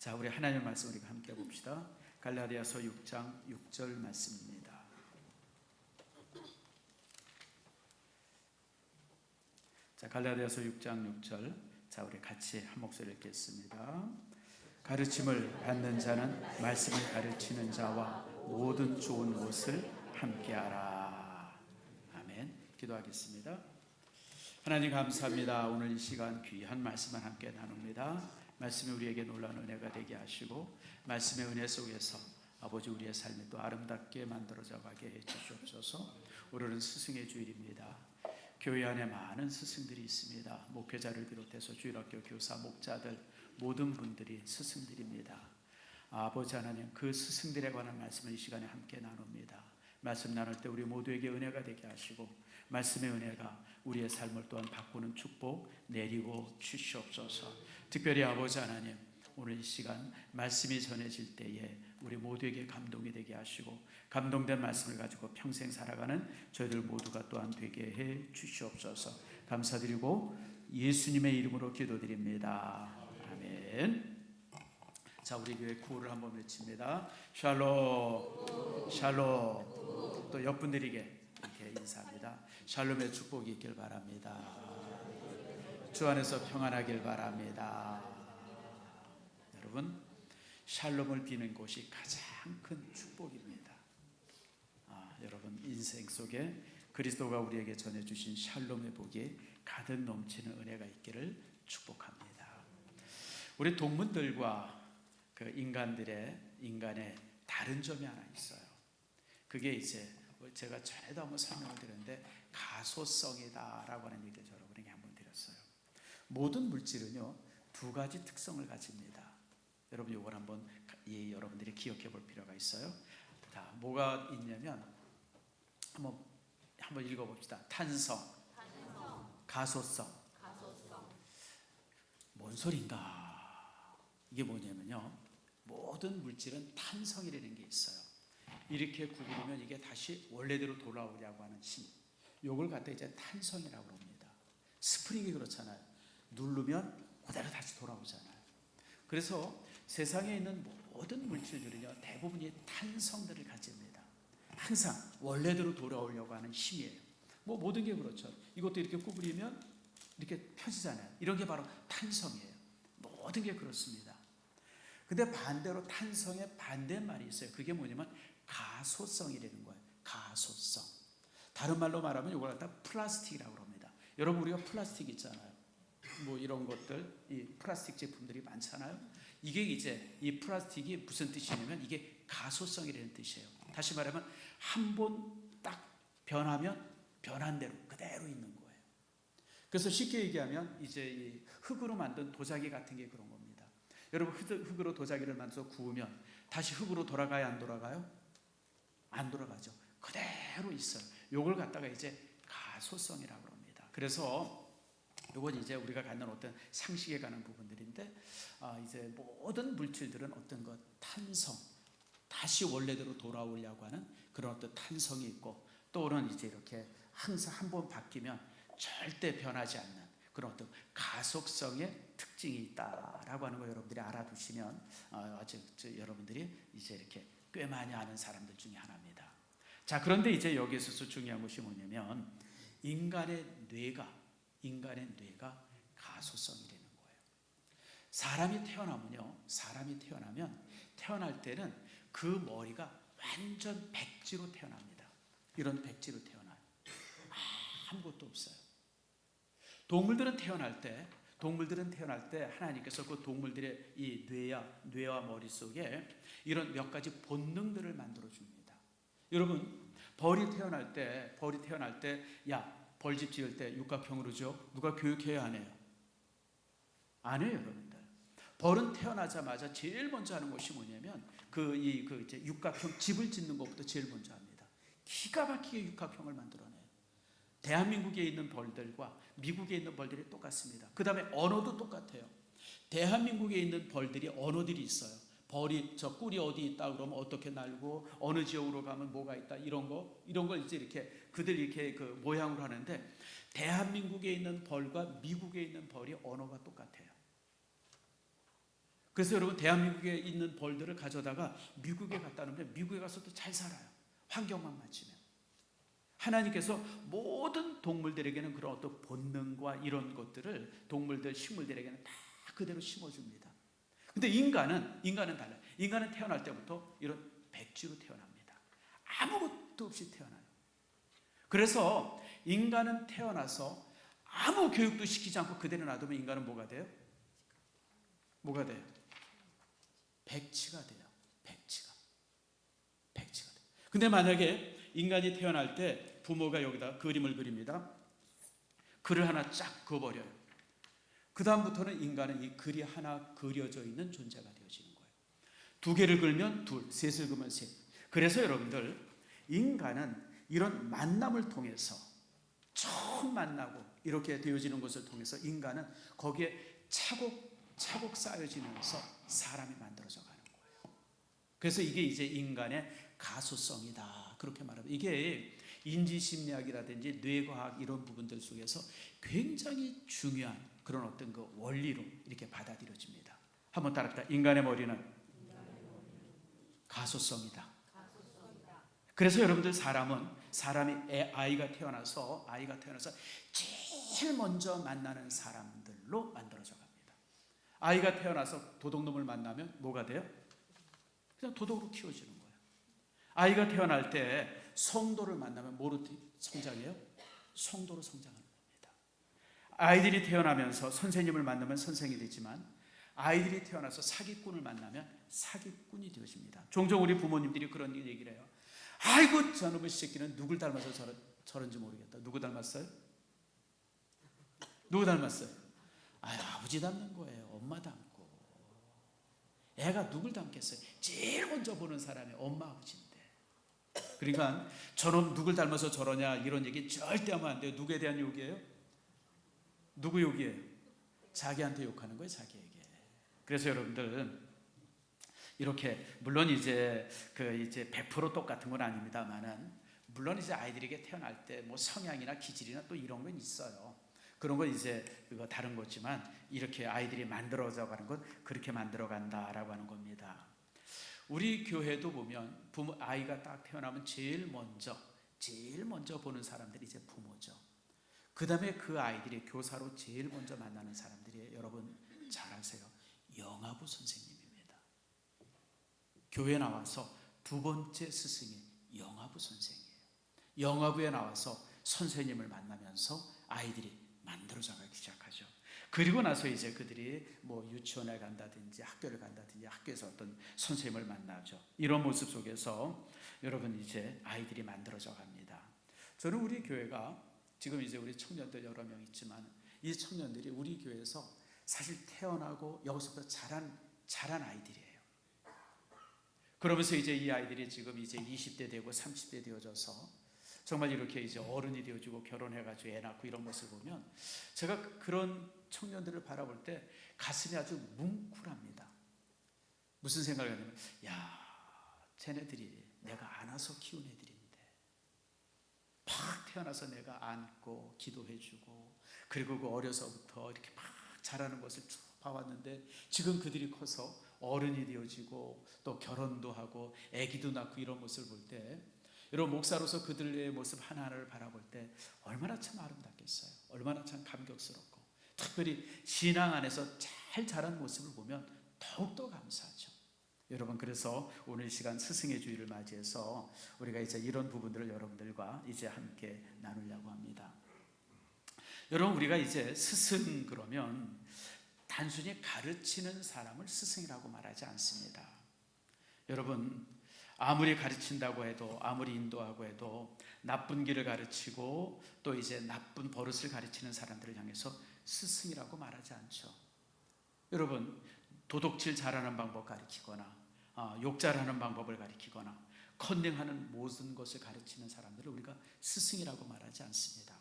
자, 우리 하나님의 말씀 우리가 함께 봅시다. 갈라디아서 6장 6절 말씀입니다. 자, 갈라디아서 6장 6절. 자, 우리 같이 한 목소리 읽겠습니다. 가르침을 받는 자는 말씀을 가르치는 자와 모든 좋은 것을 함께하라. 아멘. 기도하겠습니다. 하나님 감사합니다. 오늘 이 시간 귀한 말씀을 함께 나눕니다. 말씀이 우리에게 놀라운 은혜가 되게 하시고 말씀의 은혜 속에서 아버지 우리의 삶이 또 아름답게 만들어져 가게 해 주시옵소서. 오늘은 스승의 주일입니다. 교회 안에 많은 스승들이 있습니다. 목회자를 비롯해서 주일학교 교사, 목자들 모든 분들이 스승들입니다. 아버지 하나님, 그 스승들에 관한 말씀을 이 시간에 함께 나눕니다. 말씀 나눌 때 우리 모두에게 은혜가 되게 하시고 말씀의 은혜가 우리의 삶을 또한 바꾸는 축복 내리고 주시옵소서. 특별히 아버지 하나님, 오늘 이 시간 말씀이 전해질 때에 우리 모두에게 감동이 되게 하시고 감동된 말씀을 가지고 평생 살아가는 저희들 모두가 또한 되게 해 주시옵소서. 감사드리고 예수님의 이름으로 기도드립니다. 아멘. 자, 우리 교회 구호를 한번 외칩니다. 샬롬 샬롬. 또 옆분들에게 이렇게 인사합니다. 샬롬의 축복이 있길 바랍니다. 주 안에서 평안하길 바랍니다. 여러분, 샬롬을 비는 곳이 가장 큰 축복입니다. 여러분 인생 속에 그리스도가 우리에게 전해주신 샬롬의 복이 가득 넘치는 은혜가 있기를 축복합니다. 우리 동물들과 그 인간의 다른 점이 하나 있어요. 그게 이제 제가 전에도 한번 설명을 드렸는데 가소성이다라고 하는 얘기를 여러분에게 한번 드렸어요. 모든 물질은요 두 가지 특성을 가집니다. 여러분 이걸 한번 여러분들이 기억해 볼 필요가 있어요. 자, 뭐가 있냐면 한번 읽어봅시다. 탄성, 가소성. 뭔 소린가? 이게 뭐냐면요, 모든 물질은 탄성이라는 게 있어요. 이렇게 구부리면 이게 다시 원래대로 돌아오려고 하는 힘, 요걸 갖다 이제 탄성이라고 합니다. 스프링이 그렇잖아요. 누르면 그대로 다시 돌아오잖아요. 그래서 세상에 있는 모든 물질들은요 대부분이 탄성들을 가집니다. 항상 원래대로 돌아오려고 하는 힘이에요. 모든 게 그렇죠. 이것도 이렇게 구부리면 이렇게 펴지잖아요. 이런 게 바로 탄성이에요. 모든 게 그렇습니다. 근데 반대로 탄성의 반대말이 있어요. 그게 뭐냐면 가소성이라는 거예요. 가소성. 다른 말로 말하면 이걸 갖다 플라스틱이라고 합니다. 여러분 우리가 플라스틱 있잖아요. 이런 것들, 이 플라스틱 제품들이 많잖아요. 이게 이제 이 플라스틱이 무슨 뜻이냐면 이게 가소성이라는 뜻이에요. 다시 말하면 한 번 딱 변하면 변한 대로 그대로 있는 거예요. 그래서 쉽게 얘기하면 이제 이 흙으로 만든 도자기 같은 게 그런 겁니다. 여러분 흙으로 도자기를 만들어서 구우면 다시 흙으로 돌아가요, 안 돌아가요? 안 돌아가죠. 그대로 있어요. 요걸 갖다가 이제 가소성이라고 합니다. 그래서 이건 이제 우리가 갖는 어떤 상식에 관한 부분들인데, 이제 모든 물질들은 어떤 것, 탄성, 다시 원래대로 돌아오려고 하는 그런 어떤 탄성이 있고, 또는 이제 이렇게 항상 한번 바뀌면 절대 변하지 않는 그런 어떤 가속성의 특징이 있다라고 하는 거 여러분들이 알아두시면 여러분들이 이제 이렇게 꽤 많이 아는 사람들 중에 하나입니다. 자, 그런데 이제 여기서 중요한 것이 뭐냐면 인간의 뇌가 가소성이라는 거예요. 사람이 태어나면 태어날 때는 그 머리가 완전 백지로 태어납니다. 이런 백지로 태어나요. 아무것도 없어요. 동물들은 태어날 때 하나님께서 그 동물들의 이 뇌와 머릿속에 이런 몇 가지 본능들을 만들어 줍니다. 여러분, 벌이 태어날 때 벌집 지을 때 육각형으로 죠. 누가 교육해야 안 해요? 안 해요, 여러분들. 벌은 태어나자마자 제일 먼저 하는 것이 뭐냐면 이제 육각형 집을 짓는 것부터 제일 먼저 합니다. 기가 막히게 육각형을 만들어내요. 대한민국에 있는 벌들과 미국에 있는 벌들이 똑같습니다. 그 다음에 언어도 똑같아요. 대한민국에 있는 벌들이 언어들이 있어요. 벌이 저 꿀이 어디 있다 그러면 어떻게 날고 어느 지역으로 가면 뭐가 있다 이런 걸 이제 이렇게 그들 이렇게 그 모양으로 하는데, 대한민국에 있는 벌과 미국에 있는 벌이 언어가 똑같아요. 그래서 여러분 대한민국에 있는 벌들을 가져다가 미국에 갖다 놓으면 미국에 가서도 잘 살아요. 환경만 맞추면. 하나님께서 모든 동물들에게는 그런 어떤 본능과 이런 것들을 동물들, 식물들에게는 다 그대로 심어줍니다. 근데 인간은 달라요. 인간은 태어날 때부터 이런 백지로 태어납니다. 아무것도 없이 태어나요. 그래서 인간은 태어나서 아무 교육도 시키지 않고 그대로 놔두면 인간은 뭐가 돼요? 뭐가 돼요? 백치가 돼요. 백치가 돼요. 근데 만약에 인간이 태어날 때 부모가 여기다 그림을 그립니다. 글을 하나 쫙 그어버려요. 그 다음부터는 인간은 이 글이 하나 그려져 있는 존재가 되어지는 거예요. 두 개를 그리면 둘, 셋을 그리면 셋. 그래서 여러분들, 인간은 이런 만남을 통해서 처음 만나고 이렇게 되어지는 것을 통해서 인간은 거기에 차곡차곡 쌓여지면서 사람이 만들어져 가는 거예요. 그래서 이게 이제 인간의 가소성이다, 그렇게 말합니다. 이게 인지심리학이라든지 뇌과학 이런 부분들 속에서 굉장히 중요한 그런 어떤 그 원리로 이렇게 받아들여집니다. 한번 따라합시다. 인간의 머리는 가소성이다. 그래서 여러분들, 아이가 태어나서 제일 먼저 만나는 사람들로 만들어져 갑니다. 아이가 태어나서 도둑놈을 만나면 뭐가 돼요? 그냥 도둑으로 키워지는 거예요. 아이가 태어날 때 성도를 만나면 뭐로 성장해요? 성도로 성장하는 겁니다. 아이들이 태어나면서 선생님을 만나면 선생이 되지만, 아이들이 태어나서 사기꾼을 만나면 사기꾼이 되어집니다. 종종 우리 부모님들이 그런 얘기를 해요. 아이고, 저놈의 새끼는 누굴 닮아서 저런지 모르겠다. 누구 닮았어요? 누구 닮았어요? 아버지 닮는 거예요. 엄마 닮고. 애가 누굴 닮겠어요? 제일 먼저 보는 사람이 엄마, 아버지인데. 그러니까 저놈 누굴 닮아서 저러냐 이런 얘기 절대 하면 안 돼요. 누구에 대한 욕이에요? 누구 욕이에요? 자기한테 욕하는 거예요, 자기에게. 그래서 여러분들, 이렇게 물론 이제 100% 똑같은 건 아닙니다만은, 물론 이제 아이들에게 태어날 때 뭐 성향이나 기질이나 또 이런 건 있어요. 그런 건 이제 그거 다른 거지만, 이렇게 아이들이 만들어져 가는 건 그렇게 만들어 간다라고 하는 겁니다. 우리 교회도 보면 아이가 딱 태어나면 제일 먼저 보는 사람들이 이제 부모죠. 그 다음에 그 아이들이 교사로 제일 먼저 만나는 사람들이, 여러분 잘 아세요, 영아부 선생님입니다. 교회 나와서 두 번째 스승이 영아부 선생이에요. 영아부에 나와서 선생님을 만나면서 아이들이 만들어져 가기 시작하죠. 그리고 나서 이제 그들이 뭐 유치원에 간다든지 학교를 간다든지 학교에서 어떤 선생님을 만나죠. 이런 모습 속에서 여러분 이제 아이들이 만들어져 갑니다. 저는 우리 교회가 지금 이제 우리 청년들 여러 명 있지만, 이 청년들이 우리 교회에서 사실 태어나고 여기서부터 자란 아이들이에요. 그러면서 이제 이 아이들이 지금 이제 20대 되고 30대 되어져서 정말 이렇게 이제 어른이 되어지고 결혼해가지고 애 낳고 이런 모습을 보면, 제가 그런 청년들을 바라볼 때 가슴이 아주 뭉클합니다. 무슨 생각을 하냐면, 쟤네들이 내가 안아서 키운 애들인데, 막 태어나서 내가 안고 기도해주고, 그리고 그 어려서부터 이렇게 막 자라는 것을 쭉 봐왔는데, 지금 그들이 커서 어른이 되어지고 또 결혼도 하고 아기도 낳고 이런 모습을 볼 때, 여러분 목사로서 그들의 모습 하나하나를 바라볼 때 얼마나 참 아름답겠어요. 얼마나 참 감격스럽고, 특별히 신앙 안에서 잘 자란 모습을 보면 더욱더 감사하죠. 여러분, 그래서 오늘 이 시간 스승의 주일을 맞이해서 우리가 이제 이런 부분들을 여러분들과 이제 함께 나누려고 합니다. 여러분, 우리가 이제 스승 그러면 단순히 가르치는 사람을 스승이라고 말하지 않습니다. 여러분, 아무리 가르친다고 해도, 아무리 인도하고 해도 나쁜 길을 가르치고 또 이제 나쁜 버릇을 가르치는 사람들을 향해서 스승이라고 말하지 않죠. 여러분, 도둑질 잘하는 방법 가르치거나 욕 잘하는 방법을 가르치거나 컨닝하는 모든 것을 가르치는 사람들을 우리가 스승이라고 말하지 않습니다.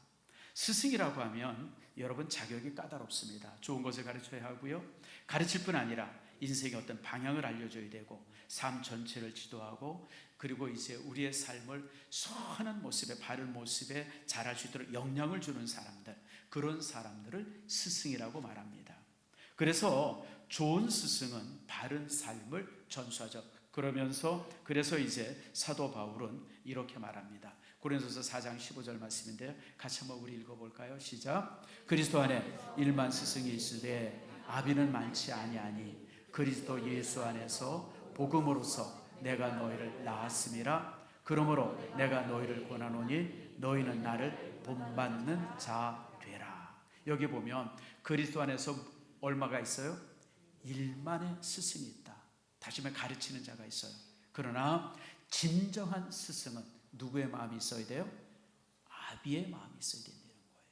스승이라고 하면 여러분 자격이 까다롭습니다. 좋은 것을 가르쳐야 하고요, 가르칠 뿐 아니라 인생의 어떤 방향을 알려줘야 되고, 삶 전체를 지도하고, 그리고 이제 우리의 삶을 선한 모습에, 바른 모습에 자랄 수 있도록 영향을 주는 사람들, 그런 사람들을 스승이라고 말합니다. 그래서 좋은 스승은 바른 삶을 전수하죠. 그래서 이제 사도 바울은 이렇게 말합니다. 고린도서 4장 15절 말씀인데요. 같이 한번 우리 읽어볼까요? 시작. 그리스도 안에 일만 스승이 있으되 아비는 많지 아니하니 그리스도 예수 안에서 복음으로서 내가 너희를 낳았음이라. 그러므로 내가 너희를 권하노니 너희는 나를 본받는 자 되라. 여기 보면 그리스도 안에서 얼마가 있어요? 일만의 스승이 있다. 다시 말해 가르치는 자가 있어요. 그러나 진정한 스승은 누구의 마음이 있어야 돼요? 아비의 마음이 있어야 된다는 거예요.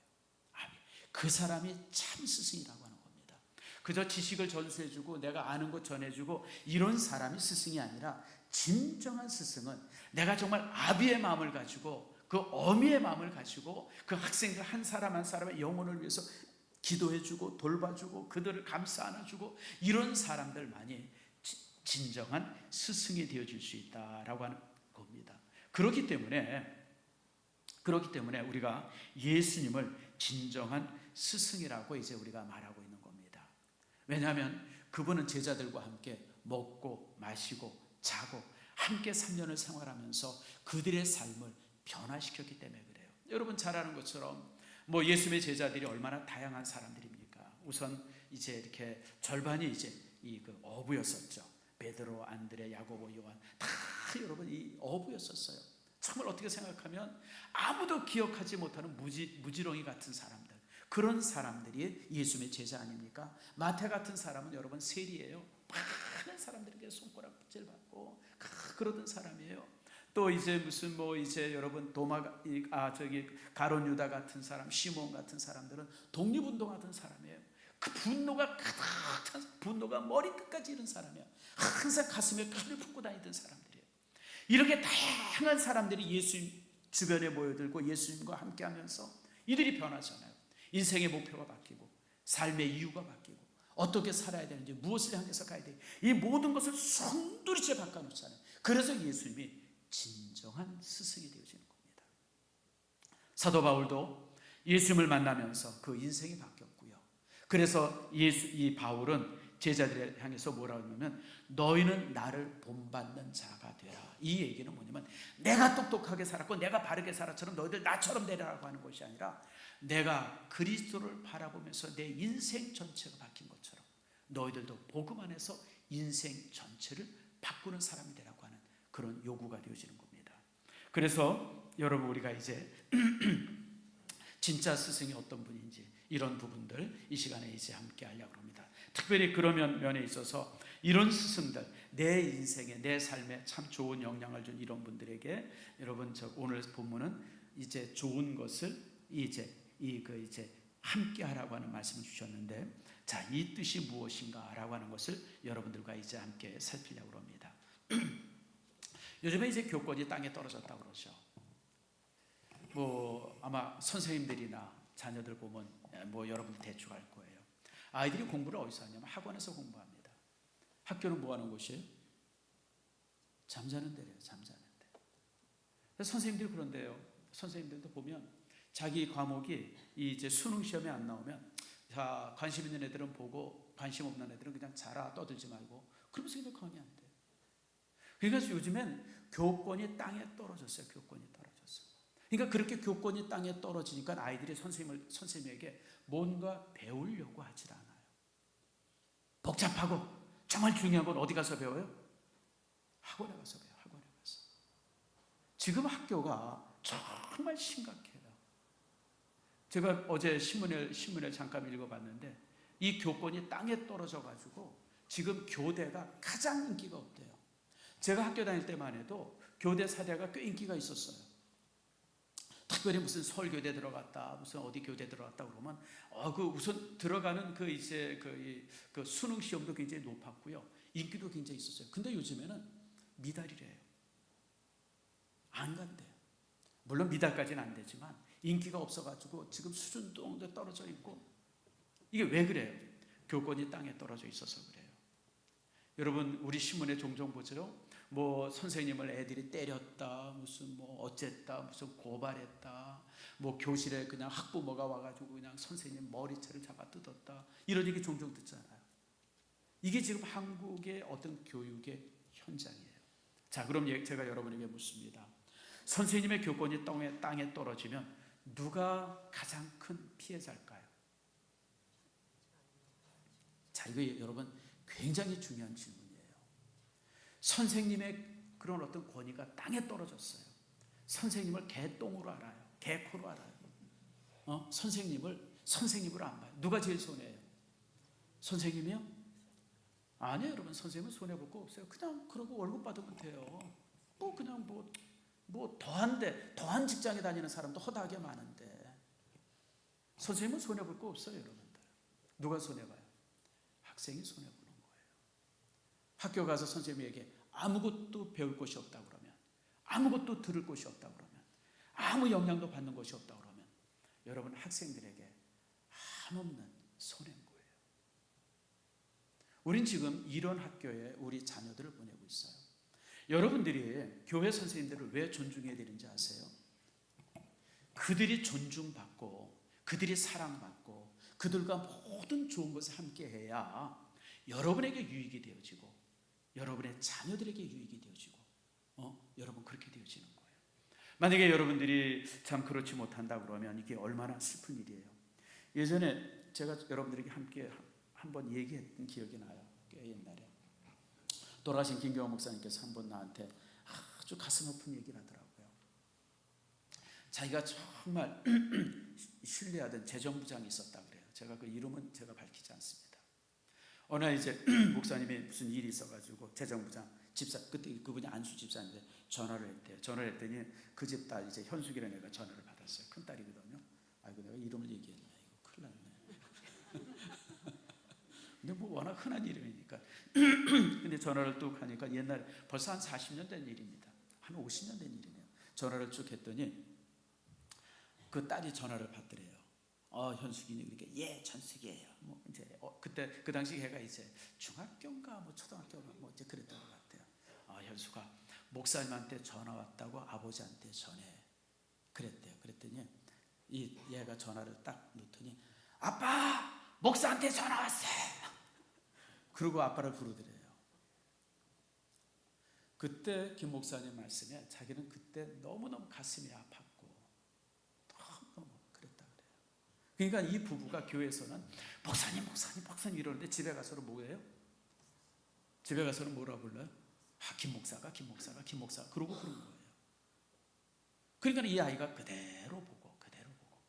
아비. 그 사람이 참 스승이라고 하는 겁니다. 그저 지식을 전수해주고 내가 아는 것 전해주고 이런 사람이 스승이 아니라 진정한 스승은 내가 정말 아비의 마음을 가지고 그 어미의 마음을 가지고 그 학생들 한 사람 한 사람의 영혼을 위해서 기도해주고 돌봐주고 그들을 감싸 안아주고 이런 사람들만이 진정한 스승이 되어줄 수 있다라고 하는 겁니다. 그렇기 때문에 우리가 예수님을 진정한 스승이라고 이제 우리가 말하고 있는 겁니다. 왜냐하면 그분은 제자들과 함께 먹고 마시고 자고 함께 3년을 생활하면서 그들의 삶을 변화시켰기 때문에 그래요. 여러분 잘 아는 것처럼 예수님의 제자들이 얼마나 다양한 사람들입니까? 우선 이제 이렇게 절반이 이제 그 어부였었죠. 베드로, 안드레, 야고보, 요한 다 여러분 이 어부였었어요. 정말 어떻게 생각하면 아무도 기억하지 못하는 무지렁이 같은 사람들, 그런 사람들이 예수님의 제자 아닙니까? 마태 같은 사람은 여러분 세리예요. 많은 사람들에게 손가락질 받고 그러던 사람이에요. 또 이제 이제 여러분 가룟 유다 같은 사람, 시몬 같은 사람들은 독립운동하던 사람이에요. 그 분노가 가득한 분노가 머리끝까지 이른 사람이에요. 항상 가슴에 칼을 품고 다니던 사람들이에요. 이렇게 다양한 사람들이 예수님 주변에 모여들고 예수님과 함께하면서 이들이 변하잖아요. 인생의 목표가 바뀌고 삶의 이유가 바뀌고 어떻게 살아야 되는지 무엇을 향해서 가야 되는지 이 모든 것을 송두리째 바꿔놓잖아요. 그래서 예수님이 진정한 스승이 되어지는 겁니다. 사도 바울도 예수님을 만나면서 그 인생이 바뀌었고요. 그래서 이 바울은 제자들을 향해서 뭐라고 하냐면 너희는 나를 본받는 자가 되라. 이 얘기는 뭐냐면 내가 똑똑하게 살았고 내가 바르게 살았처럼 너희들 나처럼 되라고 하는 것이 아니라 내가 그리스도를 바라보면서 내 인생 전체가 바뀐 것처럼 너희들도 복음 안에서 인생 전체를 바꾸는 사람이 되라고 하는 그런 요구가 되어지는 겁니다. 그래서 여러분 우리가 이제 진짜 스승이 어떤 분인지 이런 부분들 이 시간에 이제 함께 하려고 합니다. 특별히 그런 면에 있어서 이런 스승들 내 인생에 내 삶에 참 좋은 영향을 준 이런 분들에게 여러분 오늘 본문은 이제 좋은 것을 이제 함께 하라고 하는 말씀을 주셨는데 자, 이 뜻이 무엇인가라고 하는 것을 여러분들과 이제 함께 살피려고 합니다. 요즘에 이제 교권이 땅에 떨어졌다고 그러죠. 아마 선생님들이나 자녀들 보면 여러분들 대충 알 거예요. 아이들이 공부를 어디서 하냐면 학원에서 공부합니다. 학교는 뭐 하는 곳이에요? 잠자는 데래요. 잠자는 데. 선생님들이 그런데요. 선생님들도 보면 자기 과목이 이제 수능 시험에 안 나오면 자, 관심 있는 애들은 보고 관심 없는 애들은 그냥 자라 떠들지 말고 그러면서 그냥 강의 안 돼요. 그러니까 요즘엔 교권이 땅에 떨어졌어요. 교권이 떨어졌어요. 그러니까 그렇게 교권이 땅에 떨어지니까 아이들이 선생님에게 뭔가 배우려고 하질 않아요. 복잡하고 정말 중요한 건 어디 가서 배워요? 학원에 가서 배워요. 학원에 가서. 지금 학교가 정말 심각해요. 제가 어제 신문을 잠깐 읽어봤는데 이 교권이 땅에 떨어져가지고 지금 교대가 가장 인기가 없대요. 제가 학교 다닐 때만 해도 교대 사대가 꽤 인기가 있었어요. 특별히 무슨 서울교대 들어갔다, 무슨 어디 교대 들어갔다 그러면 우선 들어가는 그 수능 시험도 굉장히 높았고요, 인기도 굉장히 있었어요. 근데 요즘에는 미달이래요. 안 간대요. 물론 미달까지는 안 되지만 인기가 없어가지고 지금 수준도 떨어져 있고 이게 왜 그래요? 교권이 땅에 떨어져 있어서 그래요. 여러분 우리 신문에 종종 보죠. 선생님을 애들이 때렸다, 무슨 어쨌다, 무슨 고발했다, 교실에 그냥 학부모가 와가지고 그냥 선생님 머리채를 잡아 뜯었다, 이런 얘기 종종 듣잖아요. 이게 지금 한국의 어떤 교육의 현장이에요. 자, 그럼 제가 여러분에게 묻습니다. 선생님의 교권이 땅에 떨어지면 누가 가장 큰 피해자일까요? 자, 이거 여러분 굉장히 중요한 질문이에요. 선생님의 그런 어떤 권위가 땅에 떨어졌어요. 선생님을 개똥으로 알아요. 개코로 알아요. 선생님을 선생님으로 안 봐요. 누가 제일 손해예요? 선생님이요? 아니에요, 여러분. 선생님은 손해볼 거 없어요. 그냥 그러고 월급 받으면 돼요. 그냥 더한 직장에 다니는 사람도 허다하게 많은데 선생님은 손해볼 거 없어요, 여러분들. 누가 손해봐요? 학생이 손해보는 거예요. 학교 가서 선생님에게 아무것도 배울 것이 없다 그러면, 아무것도 들을 것이 없다 그러면, 아무 영향도 받는 것이 없다 그러면 여러분 학생들에게 한없는 손해인 거예요. 우린 지금 이런 학교에 우리 자녀들을 보내고 있어요. 여러분들이 교회 선생님들을 왜 존중해야 되는지 아세요? 그들이 존중받고 그들이 사랑받고 그들과 모든 좋은 것을 함께 해야 여러분에게 유익이 되어지고 여러분의 자녀들에게 유익이 되어지고 여러분 그렇게 되어지는 거예요. 만약에 여러분들이 참 그렇지 못한다 그러면 이게 얼마나 슬픈 일이에요. 예전에 제가 여러분들에게 함께 한번 얘기했던 기억이 나요. 꽤 옛날에 돌아가신 김경호 목사님께서 한번 나한테 아주 가슴 아픈 얘기를 하더라고요. 자기가 정말 신뢰하던 재정부장이 있었다 그래요. 제가 그 이름은 제가 밝히지 않습니다. 어느 날 이제 목사님이 무슨 일이 있어가지고 재정부장 집사, 그때 그분이 안수 집사인데 전화를 했대요. 전화를 했더니 그 집 딸 이제 현숙이라는 애가 전화를 받았어요. 큰 딸이거든요. 아이고 내가 이름을 얘기했네. 이거 큰일 났네. 근데 워낙 흔한 이름이니까. 근데 전화를 뚝 하니까 옛날에 벌써 한 40년 된 일입니다. 한 50년 된 일이네요. 전화를 쭉 했더니 그 딸이 전화를 받더래요. 현숙이니 그러니까 예, 천숙이에요. 뭐 이제 그때 그 당시 걔가 이제 중학교인가 뭐 초등학교인가 뭐 이제 그랬던 것 같아요. 현수가 목사님한테 전화 왔다고 아버지한테 전해 그랬대요. 그랬더니 얘가 전화를 딱 놓더니 아빠 목사한테 전화 왔어. 그러고 아빠를 부르더래요. 그때 김 목사님 말씀에 자기는 그때 너무너무 가슴이 아팠고 너무너무 그랬다 그래요. 그러니까 이 부부가 교회에서는 목사님 이러는데 집에 가서는 뭐예요? 집에 가서는 뭐라 불러요? 김 목사가 그러고 그런 거예요. 그러니까 이 아이가 그대로 보고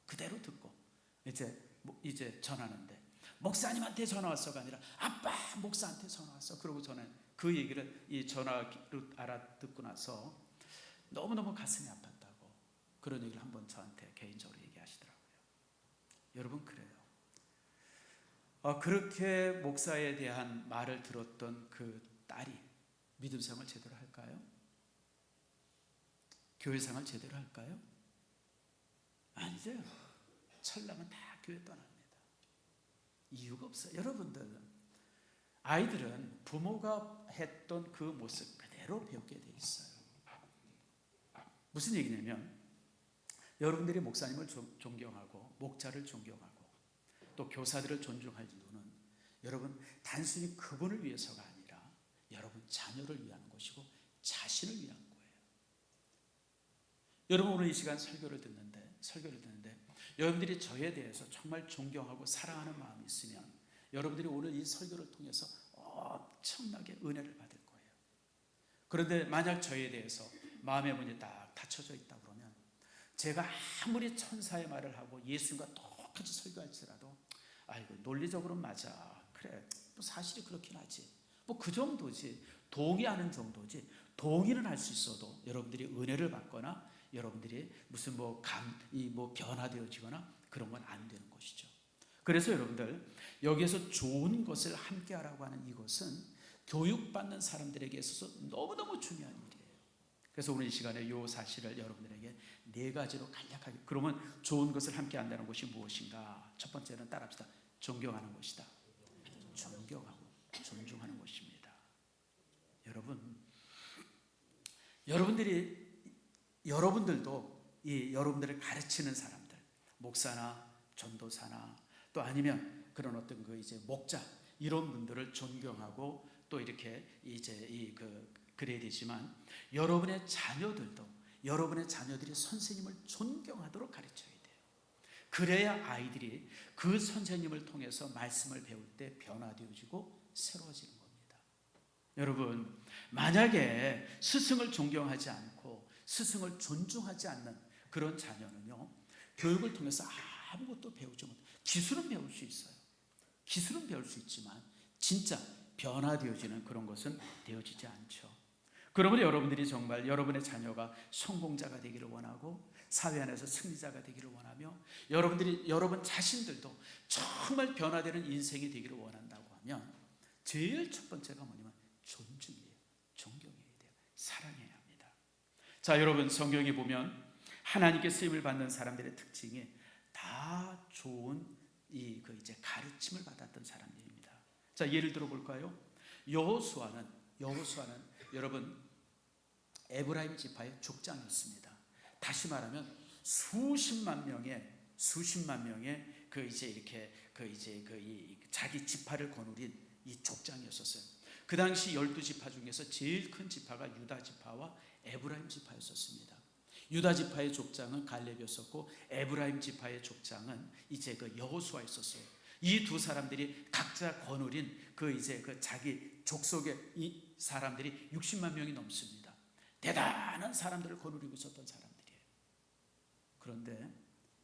그대로 듣고 이제 전하는데 목사님한테 전화 왔어가 아니라 아빠 목사한테 전화 왔어. 그러고 저는 그 얘기를 이 전화로 알아듣고 나서 너무너무 가슴이 아팠다고 그런 얘기를 한번 저한테 개인적으로 얘기하시더라고요. 여러분 그래요. 그렇게 목사에 대한 말을 들었던 그 딸이 믿음 생활 제대로 할까요? 교회 생활 제대로 할까요? 아니죠. 철나면 다 교회 떠납니다. 이유가 없어요. 여러분들 아이들은 부모가 했던 그 모습 그대로 배우게 돼 있어요. 무슨 얘기냐면 여러분들이 목사님을 존경하고 목자를 존경하고 또 교사들을 존중할 이유는 여러분 단순히 그분을 위해서가 아니라 여러분 자녀를 위한 것이고 자신을 위한 거예요. 여러분 오늘 이 시간 설교를 듣는데 여러분들이 저에 대해서 정말 존경하고 사랑하는 마음이 있으면 여러분들이 오늘 이 설교를 통해서 엄청나게 은혜를 받을 거예요. 그런데 만약 저에 대해서 마음의 문이 딱 닫혀져 있다 그러면 제가 아무리 천사의 말을 하고 예수님과 똑같이 설교할지라도 아이고 논리적으로는 맞아. 그래 뭐 사실이 그렇긴 하지. 뭐 그 정도지. 동의하는 정도지. 동의는 할 수 있어도 여러분들이 은혜를 받거나 여러분들이 무슨 변화되어지거나 그런 건 안 되는 것이죠. 그래서 여러분들 여기에서 좋은 것을 함께하라고 하는 이것은 교육받는 사람들에게 있어서 너무너무 중요한 일이에요. 그래서 오늘 이 시간에 이 사실을 여러분들에게 4가지로 간략하게 그러면 좋은 것을 함께한다는 것이 무엇인가? 첫 번째는 따라합시다. 존경하는 것이다. 존경하고 존중하는 것입니다. 여러분들도 여러분들을 가르치는 사람들, 목사나 전도사나 또 아니면 그런 어떤 목자 이런 분들을 존경하고 또 이렇게 이제 그래야 되지만 여러분의 자녀들이 선생님을 존경하도록 가르쳐야 돼요. 그래야 아이들이 그 선생님을 통해서 말씀을 배울 때 변화되어지고 새로워지는 겁니다. 여러분, 만약에 스승을 존경하지 않고 스승을 존중하지 않는 그런 자녀는요, 교육을 통해서 아무것도 배우지 못해요. 기술은 배울 수 있어요. 기술은 배울 수 있지만 진짜 변화되어지는 그런 것은 되어지지 않죠. 그러므로 여러분들이 정말 여러분의 자녀가 성공자가 되기를 원하고 사회 안에서 승리자가 되기를 원하며 여러분 자신들도 정말 변화되는 인생이 되기를 원한다고 하면 제일 첫 번째가 뭐냐면 존중이에요. 존경해야 돼요. 사랑해야 합니다. 자, 여러분, 성경에 보면 하나님께 쓰임을 받는 사람들의 특징이 다 좋은 이제 가르침을 받았던 사람들입니다. 자, 예를 들어 볼까요? 여호수아는 여러분 에브라임 지파의 족장이었습니다. 다시 말하면 수십만 명의 자기 지파를 거느린 이 족장이었어요. 그 당시 12지파 중에서 제일 큰 지파가 유다 지파와 에브라임 지파였었습니다. 유다 지파의 족장은 갈렙이었었고 에브라임 지파의 족장은 이제 여호수아였었어요. 이 두 사람들이 각자 거느린 자기 족속의 이 사람들이 60만 명이 넘습니다. 대단한 사람들을 거느리고 있었던 사람들이에요. 그런데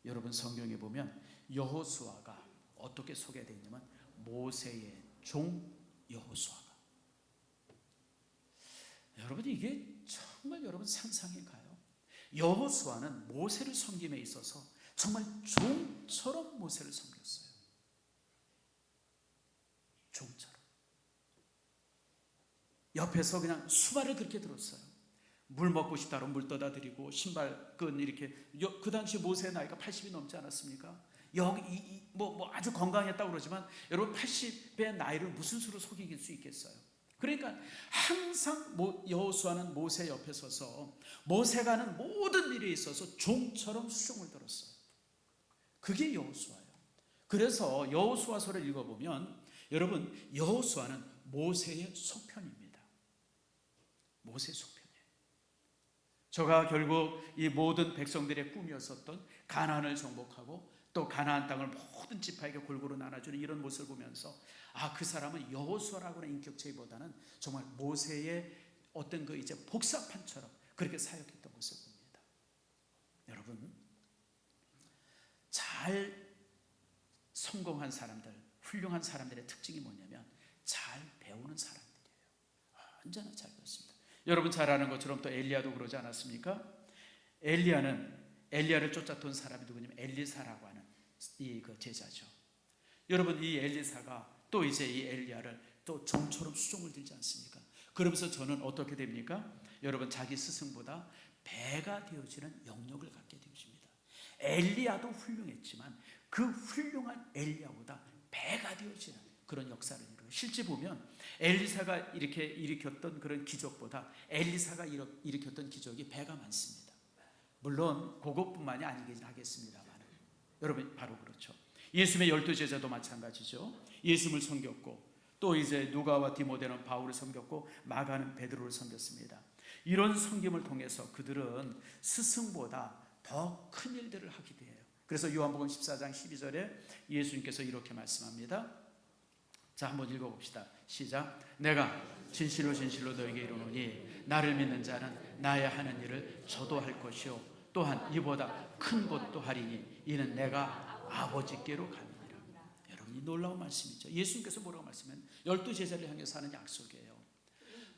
여러분, 성경에 보면 여호수아가 어떻게 소개되어 있냐면 모세의 종 여호수아가. 여러분, 이게 정말 여러분 상상이 가요. 여호수아는 모세를 섬김에 있어서 정말 종처럼 모세를 섬겼어요. 종처럼. 옆에서 그냥 수발을 그렇게 들었어요. 물 먹고 싶다고 물 떠다 드리고 신발끈 이렇게. 그 당시 모세의 나이가 80이 넘지 않았습니까? 뭐 아주 건강했다고 그러지만 여러분 80의 나이를 무슨 수로 속이길 수 있겠어요? 그러니까 항상 여호수아는 모세 옆에 서서 모세가 하는 모든 일에 있어서 종처럼 수종을 들었어요. 그게 여호수아예요. 그래서 여호수아서를 읽어보면 여러분, 여호수아는 모세의 속편입니다. 모세의 속편이에요. 저가 결국 이 모든 백성들의 꿈이었었던 가나안을 정복하고 또 가나안 땅을 모든 지파에게 골고루 나눠주는 이런 모습을 보면서 그 사람은 여호수아라고는 인격체보다는 정말 모세의 어떤 이제 복사판처럼 그렇게 사역했던 것을 봅니다. 여러분, 잘 성공한 사람들, 훌륭한 사람들의 특징이 뭐냐면 잘 배우는 사람들이에요. 언제나 잘 배웠습니다. 여러분 잘 아는 것처럼 또 엘리야도 그러지 않았습니까? 엘리야를 쫓았던 사람이 누구냐면 엘리사라고 하는 그 제자죠. 여러분, 이 엘리사가 또 이제 이 엘리야를 또 종처럼 수종을 들지 않습니까? 그러면서 저는 어떻게 됩니까? 여러분, 자기 스승보다 배가 되어지는 영역을 갖게 되어집니다. 엘리야도 훌륭했지만 그 훌륭한 엘리야보다 배가 되어지는 그런 역사를 이루어요. 실제 보면 엘리사가 이렇게 일으켰던 그런 기적보다 엘리사가 일으켰던 기적이 배가 많습니다. 물론 그것뿐만이 아니긴 하겠습니다만 여러분, 바로 그렇죠. 예수님의 12제자도 마찬가지죠. 예수님을 섬겼고 또 이제 누가와 디모데는 바울을 섬겼고 마가는 베드로를 섬겼습니다. 이런 섬김을 통해서 그들은 스승보다 더 큰 일들을 하게 돼요. 그래서 요한복음 14장 12절에 예수님께서 이렇게 말씀합니다. 자, 한번 읽어봅시다. 시작. 내가 진실로 너에게 이르노니 나를 믿는 자는 나의 하는 일을 저도 할 것이요 또한 이보다 큰 것도 하리니 이는 내가 아버지께로 가느니라. 여러분, 이 놀라운 말씀이죠. 예수님께서 뭐라고 말씀하면 12제자를 향해서 하는 약속이에요.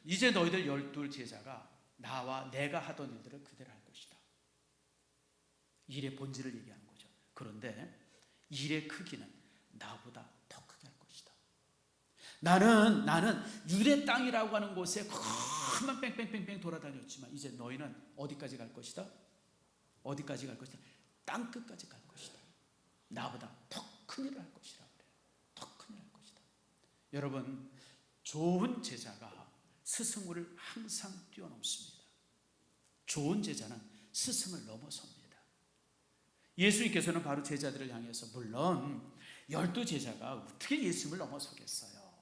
이제 너희들 12제자가 나와 내가 하던 일들을 그대로 할 것이다. 일의 본질을 얘기하는 거죠. 그런데 일의 크기는 나보다 더 크게 할 것이다. 나는 유대 땅이라고 하는 곳에 그만 뺑뺑뺑뺑 돌아다녔지만 이제 너희는 어디까지 갈 것이다? 어디까지 갈 것이다? 땅 끝까지 갈 것이다. 나보다 더 큰 일을 할 것이라 그래요. 더 큰 일을 할 것이다. 여러분, 좋은 제자가 스승을 항상 뛰어넘습니다. 좋은 제자는 스승을 넘어섭니다. 예수님께서는 바로 제자들을 향해서 물론 12제자가 어떻게 예수님을 넘어서겠어요?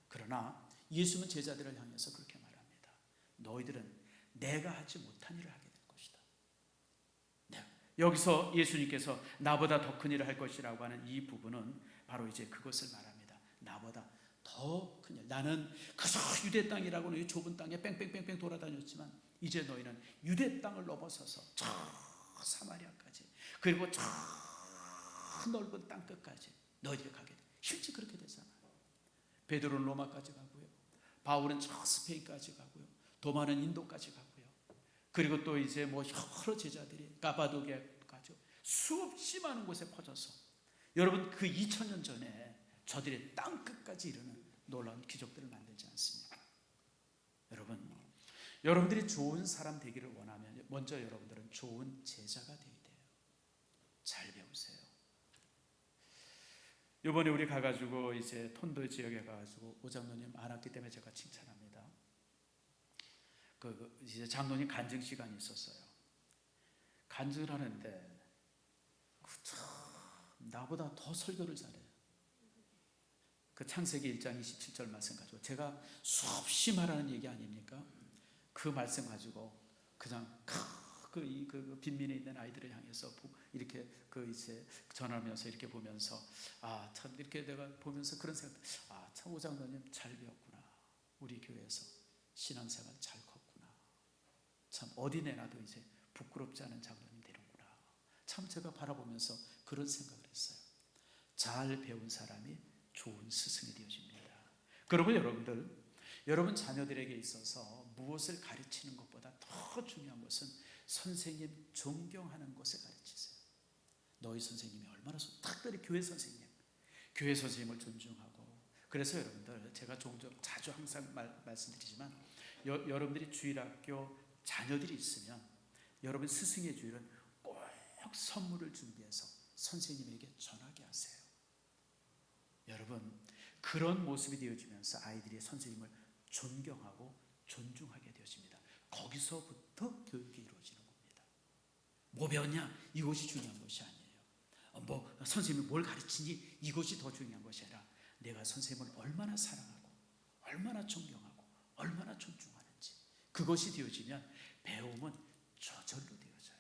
그러나 예수는 제자들을 향해서 그렇게 말합니다. 너희들은 내가 하지 못한 일을 하게 될 것이다. 네. 여기서 예수님께서 나보다 더 큰 일을 할 것이라고 하는 이 부분은 바로 이제 그것을 말합니다. 나보다 더 큰 일. 나는 그저 유대 땅이라고는 이 좁은 땅에 뺑뺑뺑뺑 돌아다녔지만 이제 너희는 유대 땅을 넘어서서 저 사마리아까지, 그리고 저 넓은 땅 끝까지 너희들이 가게 돼. 실제 그렇게 되잖아요. 베드로는 로마까지 가고요, 바울은 저 스페인까지 가고요, 도마는 인도까지 가고요, 그리고 또 이제 뭐 여러 제자들이 가바도기아까지 수없이 많은 곳에 퍼져서, 여러분 그 2000년 전에 저들의 땅 끝까지 이르는 놀라운 기적들을 만들지 않습니까? 여러분들이 좋은 사람 되기를 원하면 먼저 여러분들은 좋은 제자가 되어야 돼요. 잘 배우세요. 이번에 우리 가가지고 이제 톤도 지역에 가가지고 오장로님 안 왔기 때문에 제가 칭찬합니다. 이제 장로님 간증 시간이 있었어요. 간증을 하는데 나보다 더 설교를 잘해요. 그 창세기 1장 27절 말씀 가지고 제가 수없이 말하는 얘기 아닙니까? 그 말씀 가지고 그냥 그 빈민에 있는 아이들을 향해서 이렇게 이제 전하면서 이렇게 보면서 참 이렇게 내가 보면서 그런 생각, 참 오장로님 잘 배웠구나. 우리 교회에서 신앙생활 잘 컸구나. 참 어디 내놔도 이제 부끄럽지 않은 장로님 되는구나. 참 제가 바라보면서 그런 생각을 했어요. 잘 배운 사람이 좋은 스승이 되어집니다. 그리고 여러분 자녀들에게 있어서 무엇을 가르치는 것보다 더 중요한 것은 선생님 존경하는 것을 가르치세요. 너희 선생님이 얼마나 특별히 교회 선생님을 존중하고. 그래서 여러분들 제가 자주 항상 말씀드리지만 여러분들이 주일학교 자녀들이 있으면 여러분 스승의 주일은 꼭 선물을 준비해서 선생님에게 전하게 하세요. 여러분 그런 모습이 되어지면서 아이들이 선생님을 존경하고 존중하게 되어집니다. 거기서부터 교육이 이루어지는 겁니다. 뭐 배웠냐? 이것이 중요한 것이 아니에요. 선생님이 뭘 가르치니 이것이 더 중요한 것이 아니라 내가 선생님을 얼마나 사랑하고 얼마나 존경하고 얼마나 존중하는지, 그것이 되어지면 배움은 저절로 되어져요.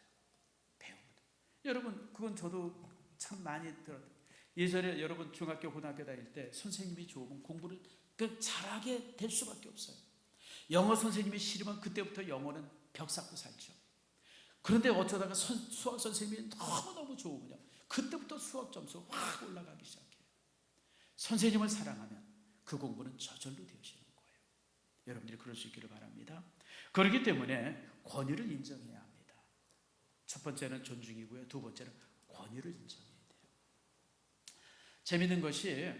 여러분 그건 저도 참 많이 들었어요. 예전에 여러분 중학교 고등학교 다닐 때 선생님이 좋으면 공부를 잘하게 될 수밖에 없어요. 영어 선생님이 싫으면 그때부터 영어는 벽 쌓고 살죠. 그런데 어쩌다가 수학 선생님이 너무너무 좋으면요, 그때부터 수학 점수 확 올라가기 시작해요. 선생님을 사랑하면 그 공부는 저절로 되어지는 거예요. 여러분들이 그럴 수 있기를 바랍니다. 그렇기 때문에 권위를 인정해야 합니다. 첫 번째는 존중이고요, 두 번째는 권위를 인정해야 돼요. 재밌는 것이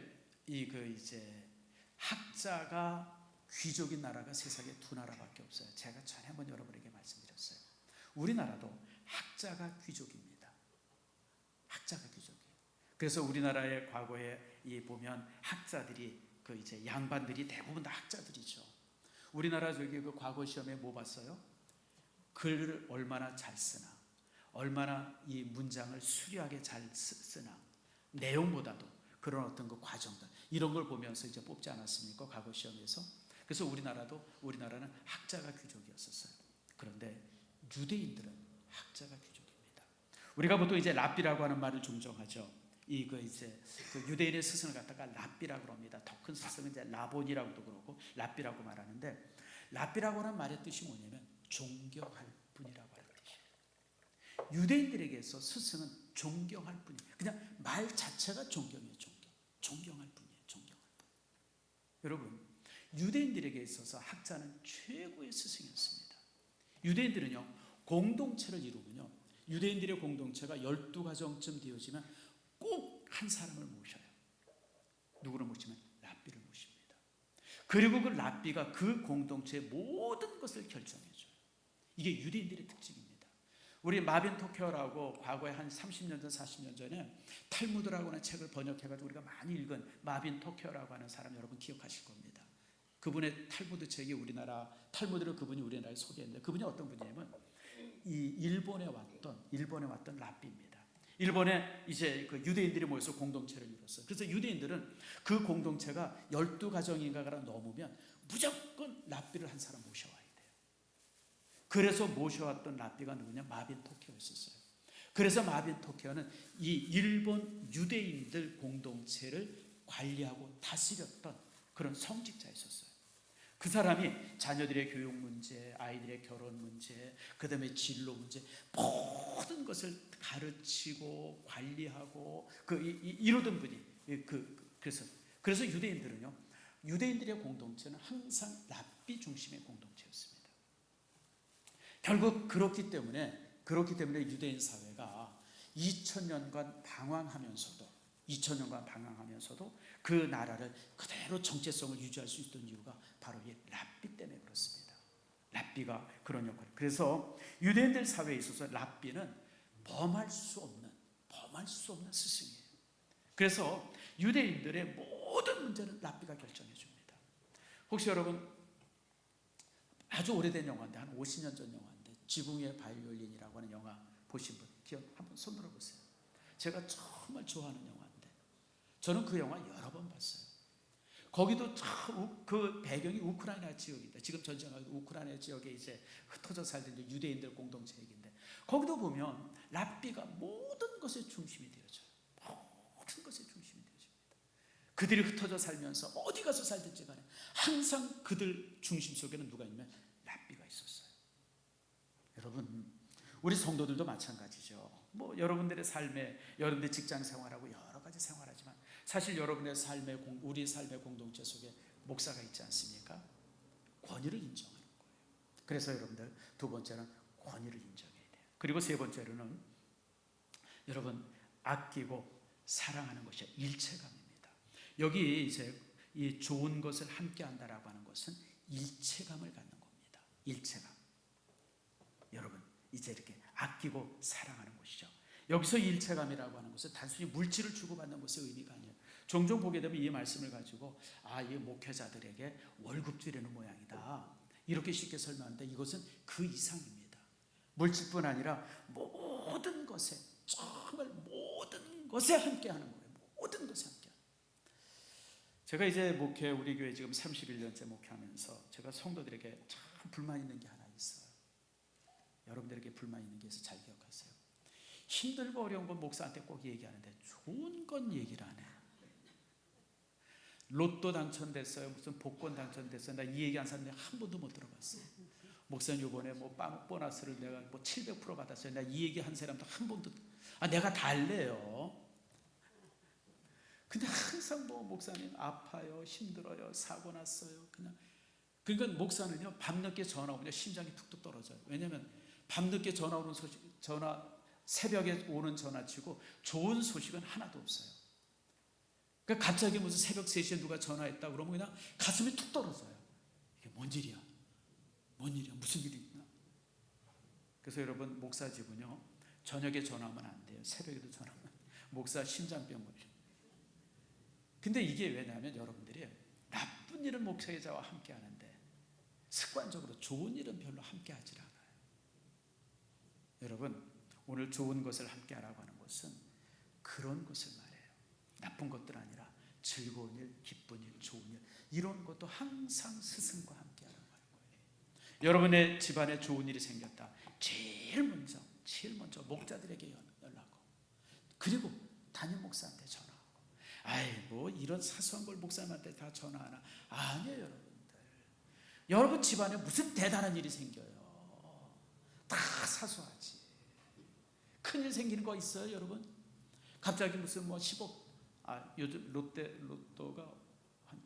이제 학자가 귀족인 나라가 세상에 두 나라밖에 없어요. 제가 전에 한번 여러분에게 말씀드렸어요. 우리나라도 학자가 귀족입니다. 학자가 귀족이에요. 그래서 우리나라의 과거에 보면 학자들이 이제 양반들이 대부분 다 학자들이죠. 우리나라 그 과거 시험에 뭐 봤어요? 글을 얼마나 잘 쓰나, 얼마나 이 문장을 수려하게 잘 쓰나, 내용보다도 그런 어떤 그 과정들, 이런 걸 보면서 이제 뽑지 않았습니까? 과거 시험에서. 그래서 우리나라는 학자가 귀족이었었어요. 그런데 유대인들은 학자가 귀족입니다. 우리가 보통 이제 랍비라고 하는 말을 종종 하죠. 이제 그 유대인의 스승을 갖다가 랍비라고 합니다. 더 큰 스승은 이제 라본이라고도 그러고 랍비라고 말하는데, 랍비라고 하는 말의 뜻이 뭐냐면 존경할 분이라고 하는 뜻이에요. 유대인들에게서 스승은 존경할 분이에요. 그냥 말 자체가 존경이에요. 존경할 분이에요. 존경할 분. 여러분 유대인들에게 있어서 학자는 최고의 스승이었습니다. 유대인들은요, 공동체를 이루면요, 유대인들의 공동체가 12가정쯤 되어지면 꼭 한 사람을 모셔요. 누구를 모시면? 랍비를 모십니다. 그리고 그 랍비가 그 공동체의 모든 것을 결정해줘요. 이게 유대인들의 특징입니다. 우리 마빈 토케어라고 과거에 한 30년 전, 40년 전에 탈무드라고 하는 책을 번역해가지고 우리가 많이 읽은 마빈 토케어라고 하는 사람 여러분 기억하실 겁니다. 그분의 탈무드 책이 탈무드를 그분이 우리나라에 소개했는데, 그분이 어떤 분이냐면 이 일본에 왔던 랍비입니다. 일본에 이제 그 유대인들이 모여서 공동체를 이뤘어요. 그래서 유대인들은 그 공동체가 12가정인가가 넘으면 무조건 랍비를 한 사람 모셔와야 돼요. 그래서 모셔왔던 랍비가 누구냐? 마빈 토키오였었어요. 그래서 마빈 토키오는 이 일본 유대인들 공동체를 관리하고 다스렸던 그런 성직자였었어요. 그 사람이 자녀들의 교육 문제, 아이들의 결혼 문제, 그 다음에 진로 문제, 모든 것을 가르치고 관리하고 이루던 분이 그래서 유대인들은요, 유대인들의 공동체는 항상 랍비 중심의 공동체였습니다. 결국 그렇기 때문에 유대인 사회가 2000년간 방황하면서도 그 나라를 그대로 정체성을 유지할 수 있던 이유가 바로 이 랍비 때문에 그렇습니다. 랍비가 그런 역할. 그래서 유대인들 사회에 있어서 랍비는 범할 수 없는 스승이에요. 그래서 유대인들의 모든 문제는 랍비가 결정해 줍니다. 혹시 여러분 아주 오래된 영화인데 한 50년 전 영화인데 지붕의 바이올린이라고 하는 영화 보신 분 기억 한번 손 들어보세요. 제가 정말 좋아하는 영화인데 저는 그 영화 여러 번 봤어요. 거기도 그 배경이 우크라이나 지역인데 지금 전쟁하고 우크라이나 지역에 이제 흩어져 살던 유대인들 공동체 얘기인데 거기도 보면 랍비가 모든 것의 중심이 되어져요. 모든 것의 중심이 되어집니다. 그들이 흩어져 살면서 어디 가서 살든지 간에 항상 그들 중심 속에는 누가 있냐면 랍비가 있었어요. 여러분 우리 성도들도 마찬가지죠. 뭐 여러분들의 삶에 여러분들 직장 생활하고 여러 가지 생활하지만 사실 여러분의 우리 삶의 공동체 속에 목사가 있지 않습니까? 권위를 인정하는 거예요. 그래서 여러분들 두 번째는 권위를 인정해야 돼요. 그리고 세 번째로는 여러분 아끼고 사랑하는 것이 일체감입니다. 여기 이제 이 좋은 것을 함께 한다라고 하는 것은 일체감을 갖는 겁니다. 일체감. 여러분 이제 이렇게 아끼고 사랑하는 것이죠. 여기서 일체감이라고 하는 것은 단순히 물질을 주고받는 것의 의미가 아니에요. 종종 보게 되면 이 말씀을 가지고 이 목회자들에게 월급 주려는 모양이다 이렇게 쉽게 설명하는데 이것은 그 이상입니다. 물질뿐 아니라 모든 것에 정말 모든 것에 함께하는 거예요. 모든 것에 함께. 제가 이제 우리 교회 지금 31년째 목회하면서 제가 성도들에게 참 불만 있는 게 하나 있어요. 여러분들에게 불만 있는 게 있어서 잘 기억하세요. 힘들고 어려운 건 목사한테 꼭 얘기하는데 좋은 건 얘기를 안 해. 로또 당첨됐어요. 무슨 복권 당첨됐어요. 나 이 얘기한 사람들 한 번도 못 들어봤어요. 목사님 이번에 보너스를 내가 700% 받았어요. 나 이 얘기 한 사람도 한 번도 내가 달래요. 근데 항상 목사님 아파요, 힘들어요, 사고 났어요. 그러니까 목사는요 밤늦게 전화 오면 심장이 툭툭 떨어져요. 왜냐하면 밤늦게 전화 오는 새벽에 오는 전화치고 좋은 소식은 하나도 없어요. 그러니까 갑자기 무슨 새벽 3시에 누가 전화했다 그러면 그냥 가슴이 툭 떨어져요. 이게 뭔 일이야? 무슨 일이 있나? 그래서 여러분 목사 집은요 저녁에 전화하면 안 돼요. 새벽에도 전화하면 목사 심장병 걸려. 근데 이게 왜냐하면 여러분들이 나쁜 일은 목회자와 함께 하는데 습관적으로 좋은 일은 별로 함께 하지 않아요. 여러분 오늘 좋은 것을 함께 하라고 하는 것은 그런 것을 말해요. 나쁜 것들 아니라 즐거운 일, 기쁜 일, 좋은 일 이런 것도 항상 스승과 함께 하라고 하는 거예요. 여러분의 집안에 좋은 일이 생겼다. 제일 먼저 목자들에게 연락하고 그리고 담임 목사한테 전화하고 이런 사소한 걸 목사님한테 다 전화하나? 아니에요. 여러분들 여러분 집안에 무슨 대단한 일이 생겨요. 다 사소하지. 큰일 생기는 거 있어요 여러분? 갑자기 무슨 10억 요즘 로또가 한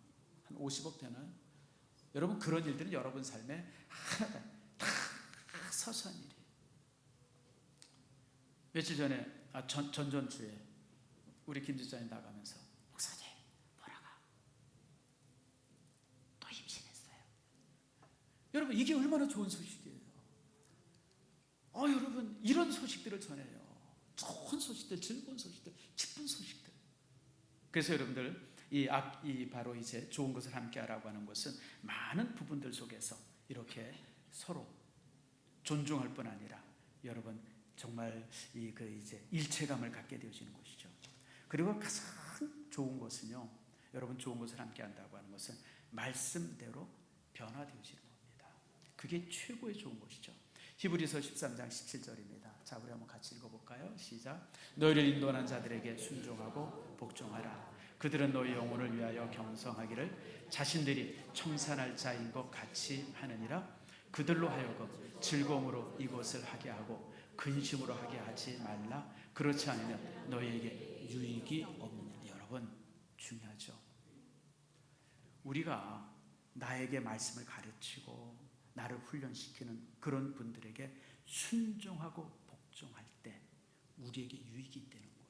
50억 되나요? 여러분 그런 일들은 여러분 삶에 하나다 다 사소한 일이에요. 며칠 전에 전주에 우리 김 집사님 나가면서 목사님 보라가 또 임신했어요. 여러분 이게 얼마나 좋은 소식이에요. 여러분 이런 소식들을 전해요. 좋은 소식들, 즐거운 소식들, 기쁜 소식들. 그래서 여러분들 바로 이제 좋은 것을 함께하라고 하는 것은 많은 부분들 속에서 이렇게 서로 존중할 뿐 아니라 여러분 정말 이제 일체감을 갖게 되어지는 것이죠. 그리고 가장 좋은 것은요, 여러분 좋은 것을 함께 한다고 하는 것은 말씀대로 변화되어지는 겁니다. 그게 최고의 좋은 것이죠. 히브리서 13장 17절입니다. 자, 우리 한번 같이 읽어볼까요? 시작. 너희를 인도하는 자들에게 순종하고 복종하라. 그들은 너희 영혼을 위하여 경성하기를 자신들이 청산할 자인 것 같이 하느니라. 그들로 하여금 즐거움으로 이것을 하게 하고 근심으로 하게 하지 말라. 그렇지 않으면 너희에게 유익이 없느니라. 여러분, 중요하죠. 우리가 나에게 말씀을 가르치고 나를 훈련시키는 그런 분들에게 순종하고 복종할 때 우리에게 유익이 있다는 거예요.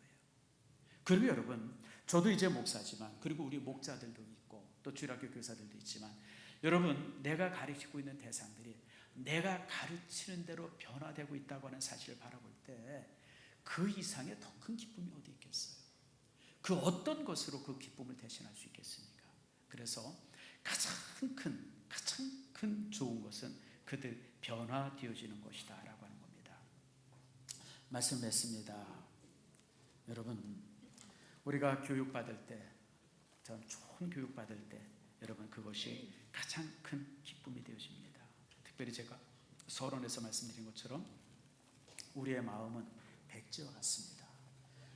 그리고 여러분, 저도 이제 목사지만, 그리고 우리 목자들도 있고 또 주일학교 교사들도 있지만, 여러분, 내가 가르치고 있는 대상들이 내가 가르치는 대로 변화되고 있다고 하는 사실을 바라볼 때 그 이상의 더 큰 기쁨이 어디 있겠어요? 그 어떤 것으로 그 기쁨을 대신할 수 있겠습니까? 그래서 가장 큰 좋은 것은 그들 변화되어지는 것이다 라고 하는 겁니다. 말씀 맺습니다. 여러분, 우리가 교육받을 때, 전 좋은 교육받을 때 여러분, 그것이 가장 큰 기쁨이 되어집니다. 특별히 제가 서론에서 말씀드린 것처럼 우리의 마음은 백지와 같습니다.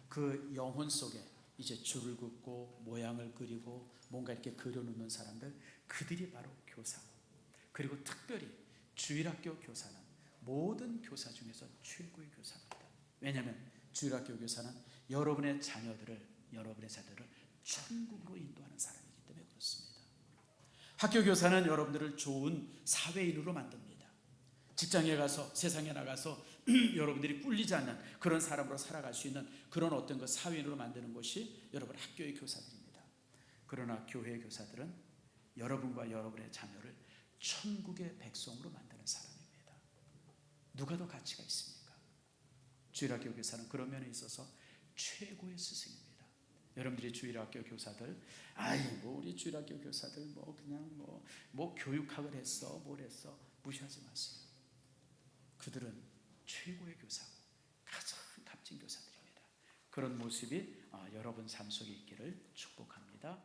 그 영혼 속에 이제 줄을 긋고 모양을 그리고 뭔가 이렇게 그려놓는 사람들, 그들이 바로 교사고, 그리고 특별히 주일학교 교사는 모든 교사 중에서 최고의 교사입니다. 왜냐하면 주일학교 교사는 여러분의 자녀들을 천국으로 인도하는 사람이기 때문에 그렇습니다. 학교 교사는 여러분들을 좋은 사회인으로 만듭니다. 직장에 가서, 세상에 나가서 여러분들이 꿀리지 않는 그런 사람으로 살아갈 수 있는 그런 어떤 그 사회인으로 만드는 것이 여러분 학교의 교사들입니다. 그러나 교회의 교사들은 여러분과 여러분의 자녀를 천국의 백성으로 만드는 사람입니다. 누가 더 가치가 있습니까? 주일학교 교사는 그런 면에 있어서 최고의 스승입니다. 여러분들이 주일학교 교사들, 우리 주일학교 교사들 그냥 교육학을 했어, 뭘 했어, 무시하지 마세요. 그들은 최고의 교사고 가장 값진 교사들입니다. 그런 모습이 여러분 삶 속에 있기를 축복합니다.